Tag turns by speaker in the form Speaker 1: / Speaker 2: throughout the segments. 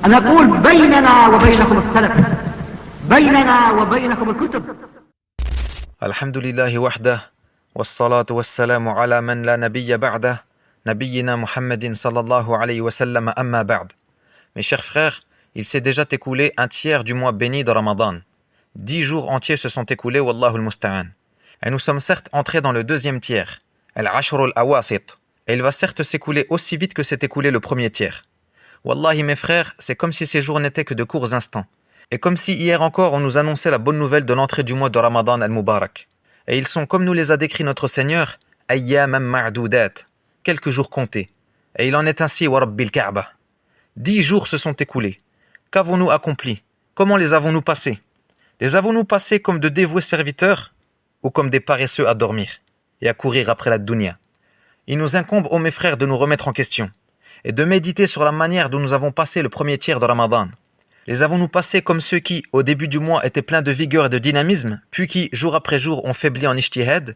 Speaker 1: نقول بيننا وبينكم السلف، بيننا وبينكم الكتب.
Speaker 2: الحمد لله وحده والصلاة والسلام على من لا نبي بعده نبينا Muhammadin sallallahu alayhi wa sallam amma ba'd. Mes chers frères, il s'est déjà écoulé un tiers du mois béni de Ramadan. 10 jours entiers se sont écoulés, Wallahu al-Musta'an. Et nous sommes certes entrés dans le deuxième tiers, Al-Ashr al-Awasit. Et il va certes s'écouler aussi vite que s'est écoulé le premier tiers. Wallahi mes frères, c'est comme si ces jours n'étaient que de courts instants. Et comme si hier encore on nous annonçait la bonne nouvelle de l'entrée du mois de Ramadan al-Mubarak. Et ils sont comme nous les a décrits notre Seigneur, Ayyamam ma'doudat, quelques jours comptés. Et il en est ainsi, wa Rabbil Ka'ba. 10 jours se sont écoulés. Qu'avons-nous accompli? Comment les avons-nous passés? Les avons-nous passés comme de dévoués serviteurs ou comme des paresseux à dormir et à courir après la dunya? Il nous incombe, ô mes frères, de nous remettre en question et de méditer sur la manière dont nous avons passé le premier tiers de Ramadan. Les avons-nous passés comme ceux qui, au début du mois, étaient pleins de vigueur et de dynamisme, puis qui, jour après jour, ont faibli en ijtihad?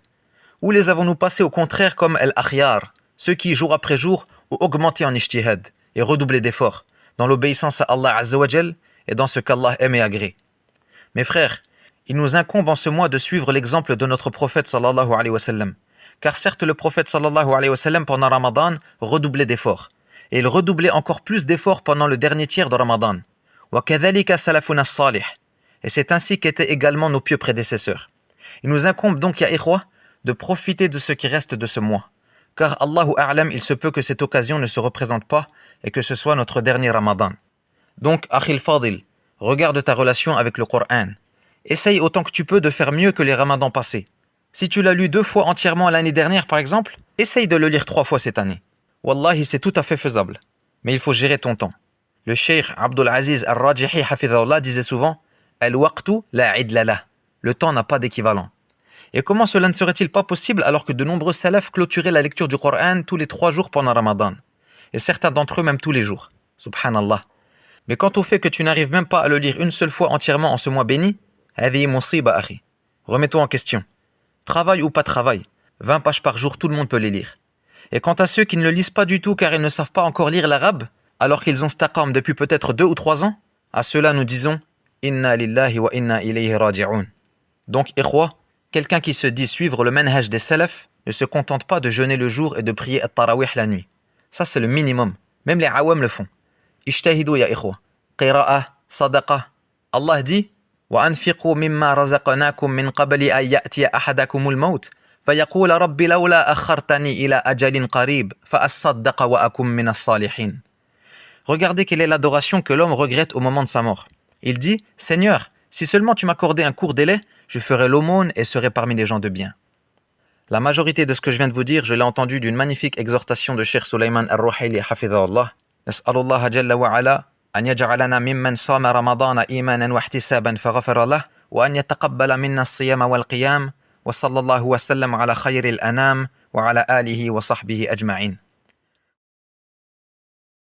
Speaker 2: Ou les avons-nous passés au contraire comme al-akhyar, ceux qui, jour après jour, ont augmenté en ijtihad et redoublé d'efforts dans l'obéissance à Allah Azza wa Jal et dans ce qu'Allah aime et agrée? Mes frères, il nous incombe en ce mois de suivre l'exemple de notre prophète sallallahu alayhi wa sallam. Car certes, le prophète sallallahu alayhi wa sallam pendant Ramadan redoublait d'efforts. Et il redoublait encore plus d'efforts pendant le dernier tiers de Ramadan. وَكَذَلِكَ سَلَفُنَا الصَّالِحِ. Et c'est ainsi qu'étaient également nos pieux prédécesseurs. Il nous incombe donc, ya ikhwa, de profiter de ce qui reste de ce mois. Car Allahu A'lam, il se peut que cette occasion ne se représente pas et que ce soit notre dernier Ramadan. Donc, Akhil Fadil, regarde ta relation avec le Coran. Essaye autant que tu peux de faire mieux que les Ramadans passés. Si tu l'as lu 2 fois entièrement l'année dernière par exemple, essaye de le lire 3 fois cette année. Wallahi, c'est tout à fait faisable. Mais il faut gérer ton temps. Le cheikh Abdul Aziz al-Rajihi hafidhahullah disait souvent Al-waqtu la idla lah. Le temps n'a pas d'équivalent. Et comment cela ne serait-il pas possible alors que de nombreux salafs clôturaient la lecture du Coran tous les 3 jours pendant Ramadan? Et certains d'entre eux même tous les jours. Subhanallah. Mais quant au fait que tu n'arrives même pas à le lire une seule fois entièrement en ce mois béni, hadihi musiba akhi. Remets-toi en question. Travail ou pas travail, 20 pages par jour, tout le monde peut les lire. Et quant à ceux qui ne le lisent pas du tout car ils ne savent pas encore lire l'arabe, alors qu'ils ont staqam depuis peut-être 2 ou 3 ans, à cela nous disons Inna lillahi wa inna ilayhi raji'un. Donc, ikhwa, quelqu'un qui se dit suivre le manhaj des salafs ne se contente pas de jeûner le jour et de prier at-tarawih la nuit. Ça, c'est le minimum. Même les awam le font. Ijtahidu ya ikhwa. Qira'a, sadaqa. Allah dit وأنفقوا مما رزقناكم من قبل أن يأتي أحدكم الموت فيقول رب لولا أخرتني إلى أجل قريب فأصدق وأكن من الصالحين. Regardez quelle est l'adoration que l'homme regrette au moment de sa mort. Il dit, Seigneur, si seulement tu m'accordais un court délai, je ferais l'aumône et serais parmi les gens de bien. La majorité de ce que je viens de vous dire, je l'ai entendu d'une magnifique exhortation de Cheikh Sulaiman al-Ruhaili hafidhahullah. Nas'alullah jalla wa ala أن يجعلنا ممن صام رمضان إيمانا واحتسابا فغفر له وأن يتقبل منا الصيام والقيام وصلى الله وسلم على خير الأنام وعلى آله وصحبه أجمعين.